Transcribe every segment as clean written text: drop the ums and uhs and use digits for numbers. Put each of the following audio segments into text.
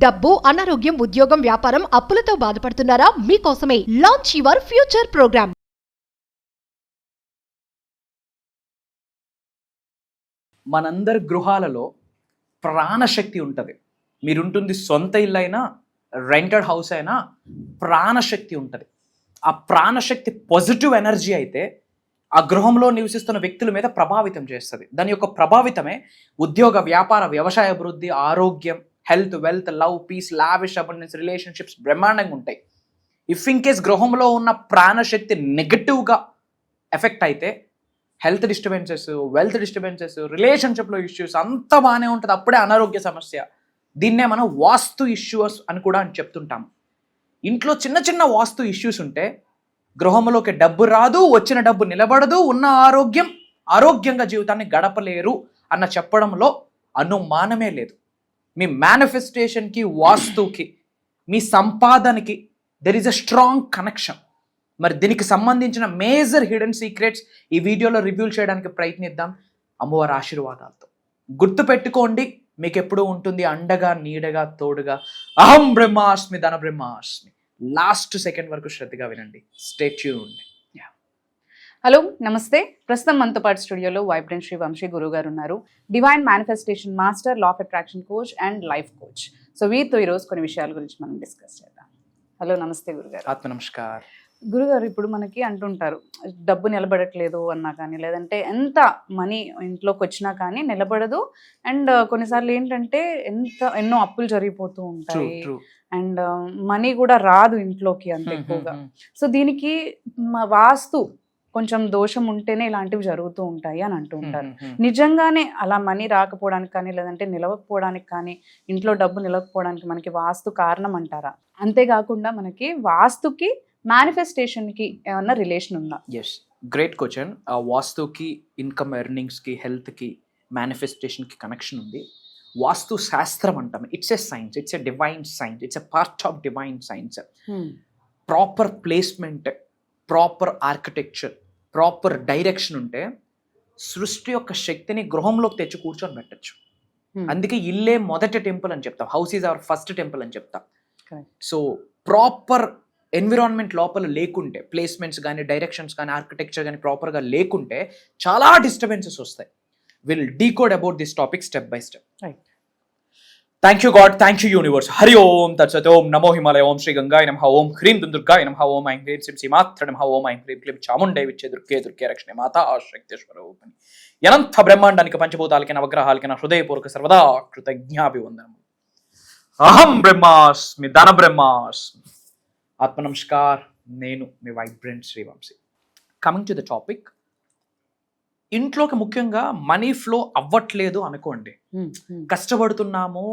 డబ్బు, అనారోగ్యం, ఉద్యోగం, వ్యాపారం, అప్పులతో బాధపడుతున్నారా? మీకోసమే లాంచ్ యువర్ ఫ్యూచర్ ప్రోగ్రామ్. మనందరి గృహాలలో ప్రాణశక్తి ఉంటుంది. మీరుంటుంది సొంత ఇల్లు అయినా రెంటెడ్ హౌస్ అయినా ప్రాణశక్తి ఉంటుంది. ఆ ప్రాణశక్తి పాజిటివ్ ఎనర్జీ అయితే ఆ గృహంలో నివసిస్తున్న వ్యక్తుల మీద ప్రభావితం చేస్తుంది. దాని యొక్క ప్రభావితమే ఉద్యోగ, వ్యాపార, వ్యవసాయ అభివృద్ధి, ఆరోగ్యం, health, wealth, love, peace, lavish, abundance, relationships బ్రహ్మాండంగా ఉంటాయి. ఇఫ్ ఇన్ కేస్ గృహంలో ఉన్న ప్రాణశక్తి నెగటివ్గా ఎఫెక్ట్ అయితే హెల్త్ డిస్టర్బెన్సెస్, వెల్త్ డిస్టర్బెన్సెస్, రిలేషన్షిప్లో ఇష్యూస్ అంతా బాగానే ఉంటుంది. అప్పుడే అనారోగ్య సమస్య. దీన్నే మనం వాస్తు ఇష్యూస్ అని కూడా చెప్తుంటాం. ఇంట్లో చిన్న చిన్న వాస్తు ఇష్యూస్ ఉంటే గృహంలోకి డబ్బు రాదు, వచ్చిన డబ్బు నిలబడదు, ఉన్న ఆరోగ్యంగా జీవితాన్ని గడపలేరు అన్న చెప్పడంలో అనుమానమే లేదు. మీ మేనిఫెస్టేషన్కి, వాస్తుకి, మీ సంపాదనకి there is a strong connection. మరి దీనికి సంబంధించిన మేజర్ హిడెన్ సీక్రెట్స్ ఈ వీడియోలో రివ్యూ చేయడానికి ప్రయత్నిద్దాం అమ్మవారి ఆశీర్వాదాలతో. గుర్తుపెట్టుకోండి, మీకు ఎప్పుడూ ఉంటుంది అండగా, నీడగా, తోడుగా అహం బ్రహ్మాస్మి, ధన బ్రహ్మాస్మి. లాస్ట్ సెకండ్ వరకు శ్రద్ధగా వినండి. Stay tuned. హలో, నమస్తే. ప్రస్తుతం మనతో పాటు స్టూడియోలో వైబ్రెంట్ శ్రీ వంశీ గురువు గారు ఉన్నారు. Divine manifestation master, law of attraction coach and life coach. So వీరితో ఈరోజు కొన్ని విషయాల గురించి మనం డిస్కస్ చేద్దాం. హలో, నమస్తే గురుగారు. ఆత్మ నమస్కారం. గురుగారు, ఇప్పుడు మనకి అంటుంటారు డబ్బు నిలబడట్లేదు అన్నా కానీ, లేదంటే ఎంత మనీ ఇంట్లోకి వచ్చినా కానీ నిలబడదు. అండ్ కొన్నిసార్లు ఏంటంటే ఎన్నో అప్పులు జరిగిపోతూ ఉంటాయి. అండ్ మనీ కూడా రాదు ఇంట్లోకి అంత ఎక్కువగా. సో దీనికి వాస్తు కొంచెం దోషం ఉంటేనే ఇలాంటివి జరుగుతూ ఉంటాయి అని అంటూ ఉంటారు. నిజంగానే అలా మనీ రాకపోవడానికి కానీ, లేదంటే నిలవకపోవడానికి కానీ, ఇంట్లో డబ్బు నిలవకపోవడానికి మనకి వాస్తు కారణం అంటారా? అంతేకాకుండా మనకి వాస్తుకి మేనిఫెస్టేషన్కి ఏమన్నా రిలేషన్ ఉందా? Yes, great question. వాస్తుకి, ఇన్కమ్ ఎర్నింగ్స్కి, హెల్త్కి, మేనిఫెస్టేషన్కి కనెక్షన్ ఉంది. వాస్తు శాస్త్రం అంటాం. It's a science, it's a divine science, it's a part of divine science. Proper placement, proper architecture, proper direction ఉంటే సృష్టి యొక్క శక్తిని గృహంలోకి తెచ్చి కూర్చొని పెట్టచ్చు. అందుకే ఇల్లే మొదటి టెంపుల్ అని చెప్తాం. House is our first temple అని చెప్తాం. సో ప్రాపర్ ఎన్విరాన్మెంట్ లోపల లేకుంటే, ప్లేస్మెంట్స్ కానీ, డైరెక్షన్స్ కానీ, ఆర్కిటెక్చర్ కానీ ప్రాపర్గా లేకుంటే చాలా డిస్టర్బెన్సెస్ వస్తాయి. Will decode about this topic step by step. Thank you God, thank you universe. Hari Om తత్సత్. ఓం నమో హిమాలయ. ఓం శ్రీ గంగాయ నమః. ఓం హ్రీం దుర్గాయ నమః. ఓం ఐం హ్రీం శ్రీం శ్రీమాత్ర నమః. ఓం ఐం హ్రీం క్లీం చాముండై విచ్చే దుర్గే రక్షణే మాతా శక్తేశ్వర రూపిణి. అనంత బ్రహ్మాండానికి, పంచభూతాలకి, నవగ్రహాలకి నా హృదయపూర్వక సర్వదా కృతజ్ఞాభివందనం. అహం బ్రహ్మాస్మి, ధన బ్రహ్మాస్మి. ఆత్మ నమస్కార్. నేను మీ vibrant Shri Vamshi. Coming to the topic, ఇంట్లోకి ముఖ్యంగా మనీ ఫ్లో అవ్వట్లేదు అనుకోండి. కష్టపడుతున్నాము,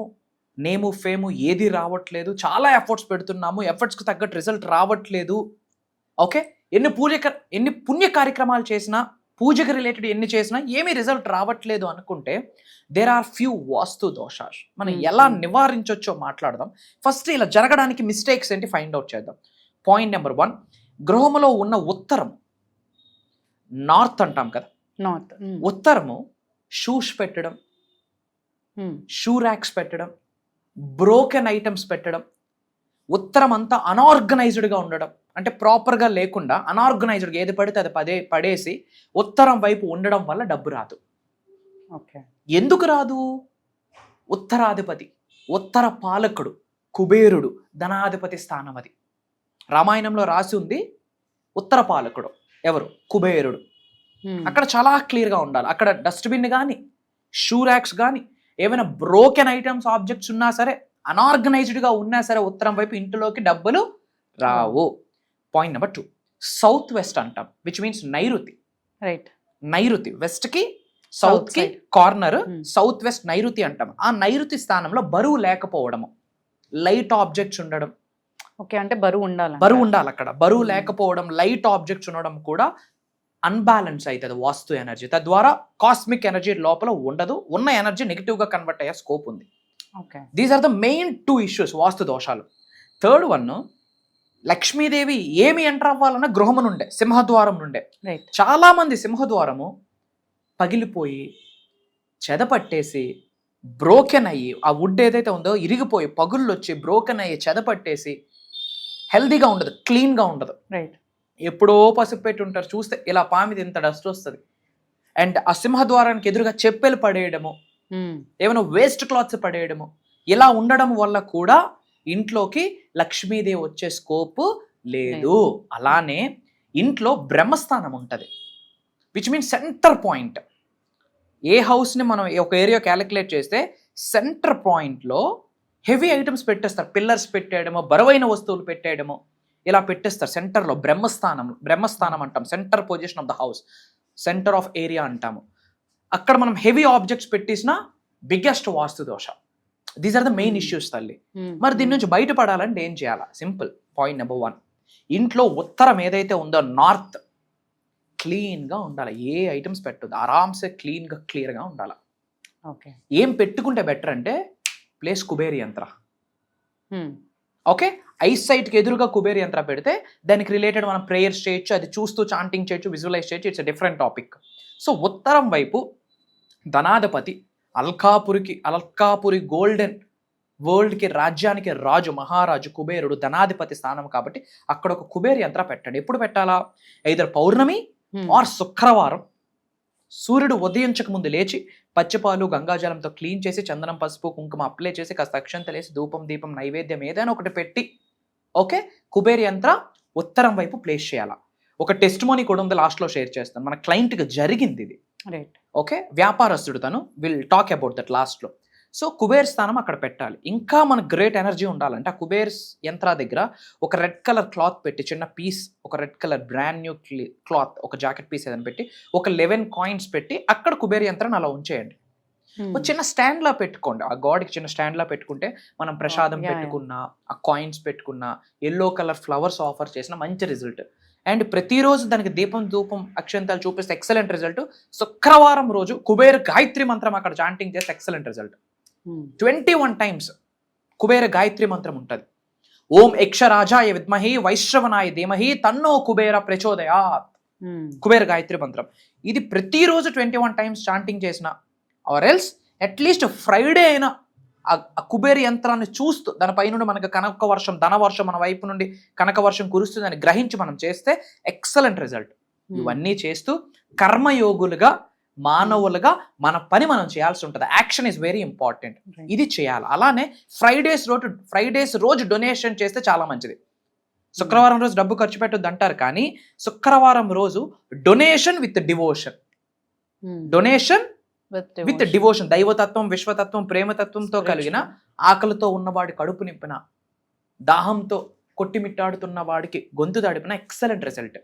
నేము ఫేము ఏది రావట్లేదు, చాలా ఎఫర్ట్స్ పెడుతున్నాము, ఎఫర్ట్స్కి తగ్గట్టు రిజల్ట్ రావట్లేదు. ఓకే, ఎన్ని పుణ్య కార్యక్రమాలు చేసినా, పూజకి రిలేటెడ్ ఎన్ని చేసినా ఏమీ రిజల్ట్ రావట్లేదు అనుకుంటే దేర్ ఆర్ ఫ్యూ వాస్తు దోషాస్. మనం ఎలా నివారించవచ్చో మాట్లాడదాం. ఫస్ట్ ఇలా జరగడానికి మిస్టేక్స్ ఏంటి ఫైండ్ అవుట్ చేద్దాం. పాయింట్ నెంబర్ 1, గృహంలో ఉన్న ఉత్తరం, నార్త్ అంటాం కదా, ఉత్తరము షూస్ పెట్టడం, షూ ర్యాక్స్ పెట్టడం, బ్రోకెన్ ఐటమ్స్ పెట్టడం, ఉత్తరం అంతా అనార్గనైజ్డ్గా ఉండడం, అంటే ప్రాపర్గా లేకుండా అనార్గనైజ్డ్గా ఏది పడితే అది పడేసి ఉత్తరం వైపు ఉండడం వల్ల డబ్బు రాదు. ఓకే, ఎందుకు రాదు? ఉత్తరాధిపతి, ఉత్తర పాలకుడు కుబేరుడు, ధనాధిపతి స్థానం అది. రామాయణంలో రాసి ఉంది ఉత్తర పాలకుడు ఎవరు? కుబేరుడు. అక్కడ చాలా క్లియర్గా ఉండాలి. అక్కడ డస్ట్బిన్ కానీ, షూ ర్యాక్స్ కానీ, ఏమైనా బ్రోకెన్ ఐటమ్స్, ఆబ్జెక్ట్స్ ఉన్నా సరే, అనార్గనైజ్డ్గా ఉన్నా సరే ఉత్తరం వైపు ఇంటిలోకి డబ్బులు రావు. పాయింట్ నెంబర్ 2, సౌత్ వెస్ట్ అంటాం, విచ్ మీన్స్ నైరుతి. రైట్, నైరుతి, వెస్ట్కి సౌత్కి కార్నర్, సౌత్ వెస్ట్ నైరుతి అంటాం. ఆ నైరుతి స్థానంలో బరువు లేకపోవడము, లైట్ ఆబ్జెక్ట్స్ ఉండడం. ఓకే, అంటే బరువు ఉండాలి అక్కడ. బరువు లేకపోవడం, లైట్ ఆబ్జెక్ట్స్ ఉండడం కూడా అన్బ్యాలెన్స్ అవుతుంది వాస్తు ఎనర్జీ. తద్వారా కాస్మిక్ ఎనర్జీ లోపల ఉండదు, ఉన్న ఎనర్జీ నెగిటివ్గా కన్వర్ట్ అయ్యే స్కోప్ ఉంది. Okay, these are the main 2 issues, Vastu దోషాలు. థర్డ్ వన్, లక్ష్మీదేవి ఏమి ఎంటర్ అవ్వాలన్నా గృహము నుండే, సింహద్వారం నుండే. చాలా మంది సింహద్వారము పగిలిపోయి, చెదపట్టేసి, బ్రోకెన్ అయ్యి ఆ వుడ్ ఏదైతే ఉందో ఇరిగిపోయి పగుళ్ళు వచ్చి బ్రోకెన్ అయ్యి చెదపట్టేసి హెల్తీగా ఉండదు, క్లీన్గా ఉండదు. రైట్. ఎప్పుడో పసుపు పెట్టి ఉంటారు, చూస్తే ఇలా పామిది ఇంత డస్ట్ వస్తుంది. అండ్ ఆ సింహద్వారానికి ఎదురుగా చెప్పెలు పడేయడము, ఏమైనా వేస్ట్ క్లాత్స్ పడేయడము, ఇలా ఉండడం వల్ల కూడా ఇంట్లోకి లక్ష్మీదేవి వచ్చే స్కోప్ లేదు. అలానే ఇంట్లో బ్రహ్మస్థానం ఉంటుంది, విచ్ మీన్స్ సెంటర్ పాయింట్. ఏ హౌస్ని మనం ఒక ఏరియా క్యాలిక్యులేట్ చేస్తే సెంటర్ పాయింట్లో హెవీ ఐటమ్స్ పెట్టేస్తారు, పిల్లర్స్ పెట్టేయడము, బరువైన వస్తువులు పెట్టేయడము, ఇలా పెట్టేస్తారు సెంటర్లో. బ్రహ్మస్థానం అంటాం, centre position of the house, centre of area అంటాము. అక్కడ మనం హెవీ ఆబ్జెక్ట్స్ పెట్టేసిన biggest vastu dosha. These are the main issues తల్లి. మరి దీని నుంచి బయటపడాలంటే ఏం చేయాలా? సింపుల్. పాయింట్ నెంబర్ 1, ఇంట్లో ఉత్తరం ఏదైతే ఉందో నార్త్ క్లీన్గా ఉండాలి. ఏ ఐటమ్స్ పెట్టదు, ఆరామ్సే క్లీన్గా క్లియర్గా ఉండాలి. ఓకే. ఏం పెట్టుకుంటే బెటర్ అంటే ప్లేస్ కుబేర్ యంత్ర. ఓకే, ఐసైట్కి ఎదురుగా కుబేర్ యంత్ర పెడితే దానికి రిలేటెడ్ మనం ప్రేయర్స్ చేయొచ్చు, అది చూస్తూ చాంటింగ్ చేయొచ్చు, విజువలైజ్ చేయొచ్చు. It's different topic. సో ఉత్తరం వైపు ధనాధిపతి అల్కాపురి గోల్డెన్ వరల్డ్కి, రాజ్యానికి రాజు, మహారాజు కుబేరుడు ధనాధిపతి స్థానం కాబట్టి అక్కడ ఒక కుబేర్ యంత్ర పెట్టండి. ఎప్పుడు పెట్టాలా? ఐదర్ పౌర్ణమి ఆర్ శుక్రవారం. సూర్యుడు ఉదయించక ముందు లేచి పచ్చిపాలు గంగాజలంతో క్లీన్ చేసి చందనం పసుపు కుంకుమ అప్లై చేసి కాస్త అక్షంతలేసి ధూపం దీపం నైవేద్యం ఏదైనా ఒకటి పెట్టి ఓకే కుబేర్ యంత్ర ఉత్తరం వైపు ప్లేస్ చేయాలా. ఒక టెస్ట్ మోనీ కూడా ఉంది, లాస్ట్లో షేర్ చేస్తాను. మన క్లయింట్కి జరిగింది ఇది. రైట్. ఓకే, వ్యాపారస్తుడు తను, విల్ టాక్ అబౌట్ దట్ లాస్ట్లో. సో కుబేర్ స్థానం అక్కడ పెట్టాలి. ఇంకా మనకు గ్రేట్ ఎనర్జీ ఉండాలంటే ఆ కుబేర్ యంత్ర దగ్గర ఒక రెడ్ కలర్ క్లాత్ పెట్టి, చిన్న పీస్, ఒక red colour brand new cloth, ఒక జాకెట్ పీస్ ఏదైనా పెట్టి ఒక 11 కాయిన్స్ పెట్టి అక్కడ కుబేర్ యంత్రాన్ని అలా ఉంచేయండి. ఒక చిన్న స్టాండ్లా పెట్టుకోండి, ఆ గాడ్కి చిన్న స్టాండ్లా పెట్టుకుంటే మనం ప్రసాదం పెట్టుకున్నా, ఆ కాయిన్స్ పెట్టుకున్నా, ఎల్లో కలర్ ఫ్లవర్స్ ఆఫర్ చేసిన మంచి రిజల్ట్. అండ్ ప్రతిరోజు దానికి దీపం ధూపం అక్షంతాలు చూపిస్తే ఎక్సలెంట్ రిజల్ట్. శుక్రవారం రోజు కుబేర గాయత్రి మంత్రం అక్కడ చాంటింగ్ చేస్తే excellent result. 21 times Kubera Gayatri మంత్రం ఉంటుంది. ఓం యక్షరాజాయ విద్మహి వైశ్రవనాయ ధీమహి తన్నో కుబేర ప్రచోదయాత్. కుబేర గాయత్రి మంత్రం ఇది ప్రతిరోజు 21 టైమ్స్ చాంటింగ్ చేసిన, ఆర్ ఎల్స్ అట్లీస్ట్ ఫ్రైడే అయినా ఆ కుబేర యంత్రాన్ని చూస్తూ దానిపై నుండి మనకు కనక వర్షం, ధన వర్షం, మన వైపు నుండి కనక వర్షం కురుస్తుందని గ్రహించి మనం చేస్తే ఎక్సలెంట్ రిజల్ట్. ఇవన్నీ చేస్తూ కర్మయోగులుగా, మానవులుగా మన పని మనం చేయాల్సి ఉంటుంది. Action is very important. ఇది చేయాలి. అలానే ఫ్రైడేస్ రోజు డొనేషన్ చేస్తే చాలా మంచిది. శుక్రవారం రోజు డబ్బు ఖర్చు పెట్టొద్దు అంటారు, కానీ శుక్రవారం రోజు donation with devotion, donation with devotion, దైవతత్వం, విశ్వతత్వం, ప్రేమతత్వంతో కలిగిన, ఆకలితో ఉన్నవాడి కడుపు నింపిన, దాహంతో కొట్టిమిట్టాడుతున్న వాడికి గొంతు తడిపిన ఎక్సలెంట్ రిజల్ట్.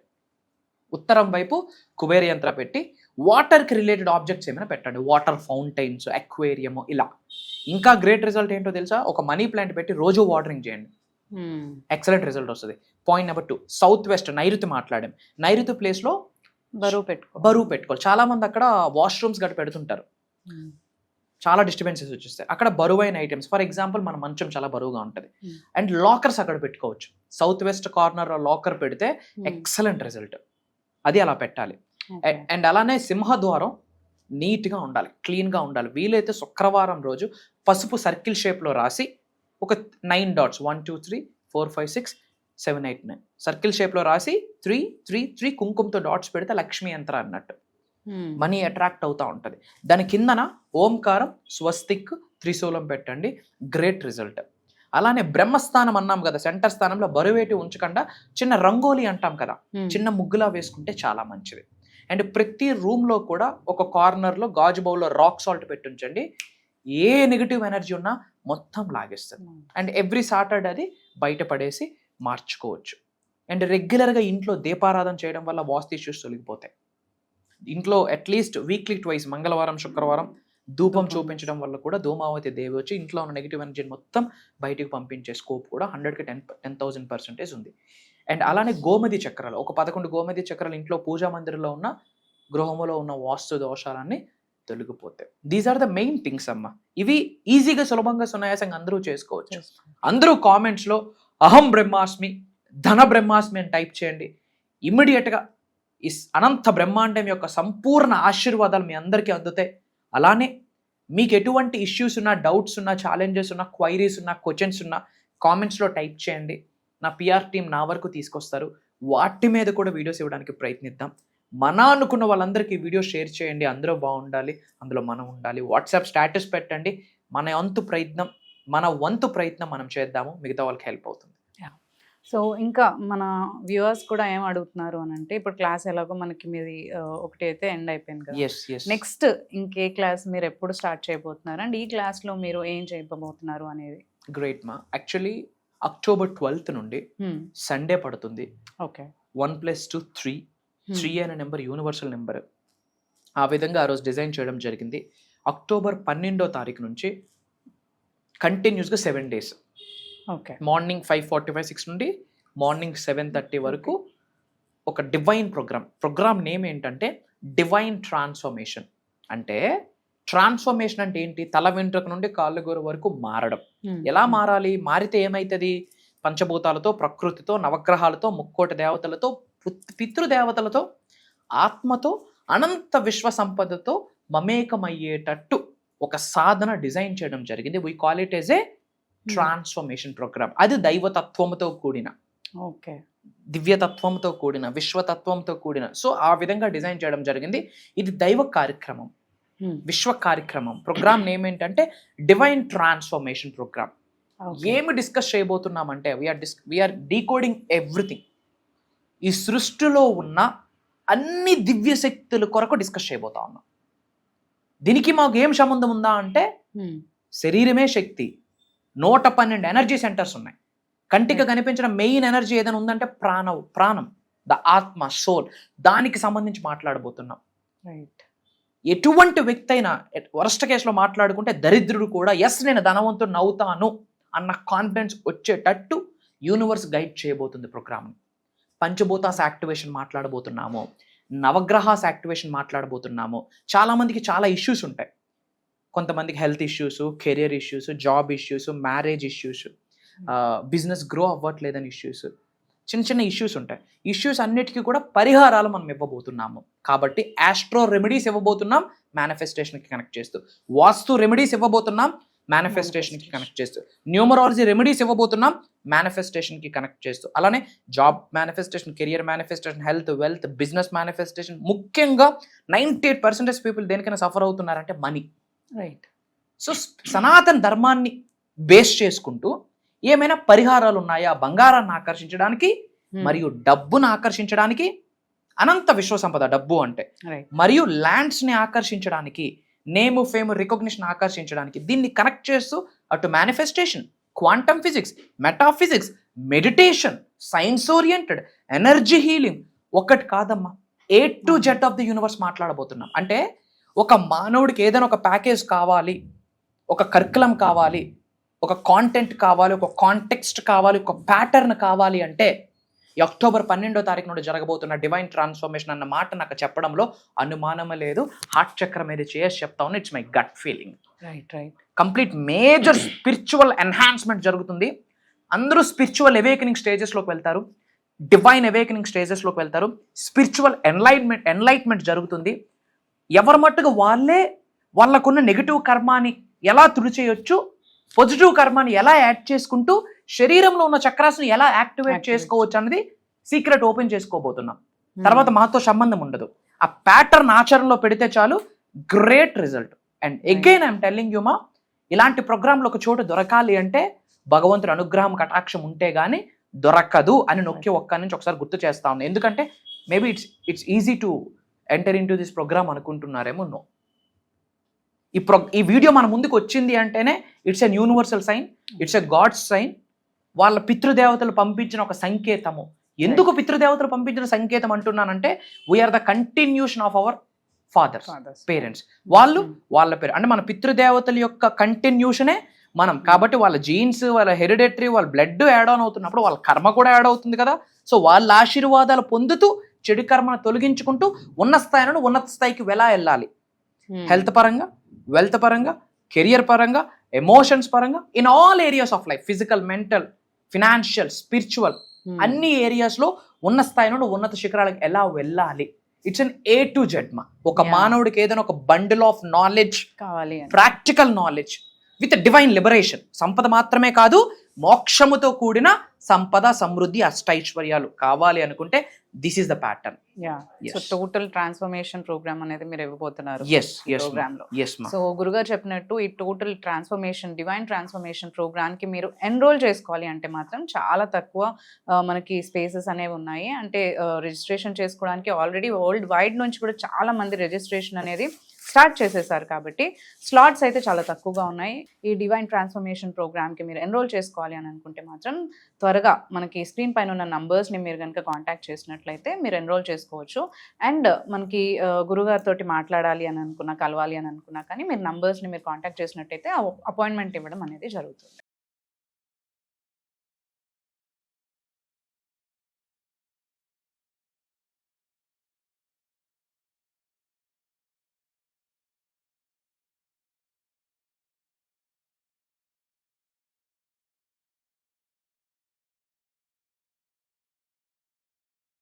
ఉత్తరం వైపు కుబేర యంత్ర పెట్టి వాటర్కి రిలేటెడ్ ఆబ్జెక్ట్స్ ఏమైనా పెట్టండి, వాటర్ ఫౌంటైన్స్, అక్వేరియము, ఇలా. ఇంకా గ్రేట్ రిజల్ట్ ఏంటో తెలుసా? ఒక మనీ ప్లాంట్ పెట్టి రోజు వాటరింగ్ చేయండి, ఎక్సలెంట్ రిజల్ట్ వస్తుంది. పాయింట్ నెంబర్ 2, సౌత్ వెస్ట్ నైరుతి మాట్లాడాం. నైరుతి ప్లేస్లో బరువు పెట్టుకోవాలి. చాలా మంది అక్కడ వాష్రూమ్స్ గట్ట పెడుతుంటారు, చాలా డిస్టర్బెన్సెస్ వచ్చేస్తాయి. అక్కడ బరువైన ఐటమ్స్, ఫర్ ఎగ్జాంపుల్ మన మంచం చాలా బరువుగా ఉంటుంది, అండ్ లాకర్స్ అక్కడ పెట్టుకోవచ్చు. సౌత్ వెస్ట్ కార్నర్ లాకర్ పెడితే ఎక్సలెంట్ రిజల్ట్. అది అలా పెట్టాలి. అండ్ అలానే సింహద్వారం నీట్గా ఉండాలి, క్లీన్గా ఉండాలి. వీలైతే శుక్రవారం రోజు పసుపు సర్కిల్ షేప్లో రాసి ఒక 9 డాట్స్ 1 2 3 4 5 6 7 8 9 సర్కిల్ షేప్లో రాసి 3 3 3 కుంకుమతో డాట్స్ పెడితే లక్ష్మీ యంత్ర అన్నట్టు మనీ అట్రాక్ట్ అవుతూ ఉంటుంది. దాని కిందన ఓంకారం, స్వస్తిక్, త్రిశూలం పెట్టండి, గ్రేట్ రిజల్ట్. అలానే బ్రహ్మస్థానం అన్నాం కదా, సెంటర్ స్థానంలో బరువేటి ఉంచకుండా చిన్న రంగోలీ అంటాం కదా, చిన్న ముగ్గులా వేసుకుంటే చాలా మంచిది. అండ్ ప్రతి రూమ్లో కూడా ఒక కార్నర్లో గాజు బౌల్లో రాక్ సాల్ట్ పెట్టి ఉంచండి. ఏ నెగిటివ్ ఎనర్జీ ఉన్నా మొత్తం లాగేస్తుంది. అండ్ ఎవ్రీ సాటర్డే అది బయటపడేసి మార్చుకోవచ్చు. అండ్ రెగ్యులర్గా ఇంట్లో దీపారాధన చేయడం వల్ల వాస్తు ఇష్యూస్ తొలగిపోతాయి. ఇంట్లో అట్లీస్ట్ వీక్లీ ట్వైస్, మంగళవారం, శుక్రవారం ధూపం చూపించడం వల్ల కూడా ధూమావతి దేవి వచ్చి ఇంట్లో ఉన్న నెగిటివ్ ఎనర్జీని మొత్తం బయటికి పంపించే స్కోప్ కూడా 100కి 10,000% ఉంది. అండ్ అలానే గోమతి చక్రాలు, ఒక 11 గోమతి చక్రాలు ఇంట్లో పూజా మందిరంలో ఉన్న, గృహములో ఉన్న వాస్తు దోషాలన్నీ తొలగిపోతాయి. These are the main things అమ్మ. ఇవి ఈజీగా, సులభంగా, సునాయాసంగా అందరూ చేసుకోవచ్చు. అందరూ కామెంట్స్లో అహం బ్రహ్మాస్మి, ధన బ్రహ్మాస్మి అని టైప్ చేయండి. ఇమ్మీడియట్గా ఈ అనంత బ్రహ్మాండం యొక్క సంపూర్ణ ఆశీర్వాదాలు మీ అందరికీ అందుతాయి. అలానే మీకు ఎటువంటి ఇష్యూస్ ఉన్నా, డౌట్స్ ఉన్నా, ఛాలెంజెస్ ఉన్నా, క్వైరీస్ ఉన్నా, క్వశ్చన్స్ ఉన్నా కామెంట్స్లో టైప్ చేయండి. నా పిఆర్ టీం నా వరకు తీసుకొస్తారు. వాటి మీద కూడా వీడియోస్ ఇవ్వడానికి ప్రయత్నిద్దాం. మన అనుకున్న వాళ్ళందరికీ వీడియో షేర్ చేయండి. అందరూ బాగుండాలి, అందులో మనం ఉండాలి. వాట్సాప్ స్టేటస్ పెట్టండి. మన వంతు ప్రయత్నం మనం చేద్దాము. మిగతా వాళ్ళకి హెల్ప్ అవుతుంది. సో ఇంకా మన వ్యూవర్స్ కూడా ఏం అడుగుతున్నారు అని అంటే, ఇప్పుడు క్లాస్ ఎలాగో మనకి మీది ఒకటి అయితే ఎండ్ అయిపోయింది కదా, నెక్స్ట్ ఇంకే క్లాస్ మీరు ఎప్పుడు స్టార్ట్ చేయబోతున్నారు అండ్ ఈ క్లాస్లో మీరు ఏం చేయబోతున్నారు అనేది? గ్రేట్ మా. యాక్చువల్లీ October 12th నుండి సండే పడుతుంది. ఓకే. 1+2 3 అనే నెంబర్ యూనివర్సల్ నెంబర్. ఆ విధంగా ఆ రోజు డిజైన్ చేయడం జరిగింది. October 12వ నుంచి కంటిన్యూస్గా 7 days. ఓకే. మార్నింగ్ 5:45, 6 నుండి మార్నింగ్ 7:30 వరకు ఒక డివైన్ ప్రోగ్రామ్ నేమ్ ఏంటంటే డివైన్ ట్రాన్స్ఫర్మేషన్. అంటే ట్రాన్స్ఫర్మేషన్ అంటే ఏంటి? తల వెంట్రుక నుండి కాళ్ళు గోరు వరకు మారడం. ఎలా మారాలి? మారితే ఏమైతుంది? పంచభూతాలతో, ప్రకృతితో, నవగ్రహాలతో, ముక్కోటి దేవతలతో, పితృదేవతలతో, ఆత్మతో, అనంత విశ్వ సంపదతో మమేకమయ్యేటట్టు ఒక సాధన డిజైన్ చేయడం జరిగింది. We call it as a transformation programme. అది దైవతత్వంతో కూడిన, ఓకే, దివ్యతత్వంతో కూడిన, విశ్వతత్వంతో కూడిన. సో ఆ విధంగా డిజైన్ చేయడం జరిగింది. ఇది దైవ కార్యక్రమం, విశ్వ కార్యక్రమం. ప్రోగ్రామ్ నేమ్ ఏంటంటే డివైన్ ట్రాన్స్ఫర్మేషన్ ప్రోగ్రామ్. ఏమి డిస్కస్ చేయబోతున్నామంటే వీఆర్ డీకోడింగ్ ఎవ్రీథింగ్. ఈ సృష్టిలో ఉన్న అన్ని దివ్య శక్తుల కొరకు డిస్కస్ చేయబోతా ఉన్నాం. దీనికి మాకు ఏం సంబంధం ఉందా అంటే, శరీరమే శక్తి, 112 ఎనర్జీ సెంటర్స్ ఉన్నాయి. కంటికి కనిపించిన మెయిన్ ఎనర్జీ ఏదైనా ఉందంటే ప్రాణం, ద ఆత్మ, సోల్. దానికి సంబంధించి మాట్లాడబోతున్నాం. రైట్. ఎటువంటి వ్యక్తి అయినా వరస్ట్ కేసులో మాట్లాడుకుంటే దరిద్రుడు కూడా ఎస్ నేను ధనవంతుడు అవుతాను అన్న కాన్ఫిడెన్స్ వచ్చేటట్టు యూనివర్స్ గైడ్ చేయబోతుంది ప్రోగ్రామ్ని. పంచభూతాస్ యాక్టివేషన్ మాట్లాడబోతున్నాము, నవగ్రహాస్ యాక్టివేషన్ మాట్లాడబోతున్నాము. చాలామందికి చాలా ఇష్యూస్ ఉంటాయి. కొంతమందికి health issues, career issues, job issues, marriage issues, business grow అవ్వట్లేదని ఇష్యూస్, చిన్న ఇష్యూస్ ఉంటాయి. ఇష్యూస్ అన్నిటికీ కూడా పరిహారాలు మనం ఇవ్వబోతున్నాము. కాబట్టి ఆస్ట్రో రెమెడీస్ ఇవ్వబోతున్నాం మేనిఫెస్టేషన్కి కనెక్ట్ చేస్తూ, వాస్తు రెమెడీస్ ఇవ్వబోతున్నాం మేనిఫెస్టేషన్కి కనెక్ట్ చేస్తూ, న్యూమరాలజీ రెమెడీస్ ఇవ్వబోతున్నాం మేనిఫెస్టేషన్కి కనెక్ట్ చేస్తూ, అలానే job manifestation, career manifestation, health, wealth, business manifestation. ముఖ్యంగా 98% పీపుల్ దేనికైనా సఫర్ అవుతున్నారంటే మనీ. రైట్. సో సనాతన ధర్మాన్ని బేస్ చేసుకుంటూ ఏమైనా పరిహారాలు ఉన్నాయా? బంగారాన్ని ఆకర్షించడానికి మరియు డబ్బును ఆకర్షించడానికి, అనంత విశ్వ సంపద డబ్బు అంటే, మరియు ల్యాండ్స్ని ఆకర్షించడానికి, నేమ్, ఫేమ్, రికగ్నిషన్ ఆకర్షించడానికి. దీన్ని కనెక్ట్ చేస్తూ అటు manifestation, quantum physics, metaphysics, meditation, science oriented, energy healing, ఒకటి కాదమ్మా, A to Z of the universe మాట్లాడబోతున్నాం. అంటే ఒక మానవుడికి ఏదైనా ఒక ప్యాకేజ్ కావాలి, ఒక కరికులం కావాలి, ఒక కాంటెంట్ కావాలి, ఒక కాంటెక్స్ట్ కావాలి, ఒక ప్యాటర్న్ కావాలి అంటే ఈ October 12వ నుండి జరగబోతున్న డివైన్ ట్రాన్స్ఫర్మేషన్ అన్న మాట నాకు చెప్పడంలో అనుమానమే లేదు. హార్ట్ చక్రం మీద చేసి చెప్తా ఉన్నా. It's my gut feeling. Right. Complete major spiritual enhancement జరుగుతుంది. అందరూ స్పిరిచువల్ అవేకనింగ్ స్టేజెస్లోకి వెళ్తారు, డివైన్ అవేకనింగ్ స్టేజెస్లోకి వెళ్తారు. స్పిరిచువల్ ఎన్లైట్మెంట్ జరుగుతుంది. ఎవరి మట్టుకు వాళ్ళకున్న నెగిటివ్ కర్మాని ఎలా తుడిచేయొచ్చు, పాజిటివ్ కర్మాని ఎలా యాడ్ చేసుకుంటూ శరీరంలో ఉన్న చక్రాస్ని ఎలా యాక్టివేట్ చేసుకోవచ్చు అన్నది సీక్రెట్ ఓపెన్ చేసుకోబోతున్నాం. తర్వాత మాతో సంబంధం ఉండదు. ఆ ప్యాటర్న్ ఆచరణలో పెడితే చాలు, great result. And again I'm telling you మా, ఇలాంటి ప్రోగ్రాంలో ఒక చోట దొరకాలి అంటే భగవంతుడి అనుగ్రహం, కటాక్షం ఉంటే గానీ దొరకదు అని నొక్కి ఒక్క నుంచి ఒకసారి గుర్తు చేస్తా ఉన్నాను. ఎందుకంటే maybe it's easy to enter in to this programme అనుకుంటున్నారేమో. నో, ఈ వీడియో మన ముందుకు వచ్చింది అంటేనే it's an universal sign, it's a God's sign. వాళ్ళ పితృదేవతలు పంపించిన ఒక సంకేతము. ఎందుకు పితృదేవతలు పంపించిన సంకేతం అంటున్నానంటే, we are the continuation of our fathers, parents. వాళ్ళ పేరు అంటే మన పితృదేవతల యొక్క కంటిన్యూషనే మనం. కాబట్టి వాళ్ళ జీన్స్, వాళ్ళ హెరిడేటరీ, వాళ్ళ బ్లడ్ యాడ్ ఆన్ అవుతున్నప్పుడు వాళ్ళ కర్మ కూడా యాడ్ అవుతుంది కదా. సో వాళ్ళ ఆశీర్వాదాలు పొందుతూ చెడు కర్మను తొలగించుకుంటూ ఉన్నత స్థాయికి వెళ్ళాలి. హెల్త్ పరంగా, వెల్త్ పరంగా, కెరియర్ పరంగా, ఎమోషన్స్ పరంగా, in all areas of life, physical, mental, financial, spiritual, అన్ని ఏరియాస్లో ఉన్న స్థాయి నుండి ఉన్నత శిఖరాలకు ఎలా వెళ్ళాలి, it's an A to Z మా. ఒక Yeah. మానవుడికి ఏదైనా ఒక బండిల్ ఆఫ్ నాలెడ్జ్, కావాలి అని. Practical knowledge with divine liberation. సంపద మాత్రమే కాదు, మోక్షముతో కూడిన సంపద, సమృద్ధి, అష్టైశ్వర్యాలు కావాలి అనుకుంటే this is the pattern. Yeah so Yes. Total transformation programme అనేది మీరు ఇవ్వబోతున్నారు ఎస్ ప్రోగ్రామ్ లో. ఎస్ మా. సో గురుగారు చెప్పినట్టు ఈ total transformation divine transformation programme కి మీరు ఎన్రోల్ చేసుకోవాలి అంటే మాత్రం చాలా తక్కువ మనకి స్పేసెస్ అనేవి ఉన్నాయి. అంటే రిజిస్ట్రేషన్ చేసుకోవడానికి ఆల్రెడీ వరల్డ్ వైడ్ నుంచి కూడా చాలా మంది రిజిస్ట్రేషన్ అనేది స్టార్ట్ చేసేసారు కాబట్టి స్లాట్స్ అయితే చాలా తక్కువగా ఉన్నాయి. ఈ డివైన్ ట్రాన్స్ఫర్మేషన్ ప్రోగ్రామ్కి మీరు ఎన్రోల్ చేసుకోవాలి అని అనుకుంటే మాత్రం త్వరగా మనకి స్క్రీన్ పైన ఉన్న నంబర్స్ని మీరు కనుక కాంటాక్ట్ చేసినట్లయితే మీరు ఎన్రోల్ చేసుకోవచ్చు. అండ్ మనకి గురుగారితో మాట్లాడాలి అని అనుకున్నా, కలవాలి అని అనుకున్నా కానీ మీరు నంబర్స్ని మీరు కాంటాక్ట్ చేసినట్టయితే అపాయింట్మెంట్ ఇవ్వడం అనేది జరుగుతుంది.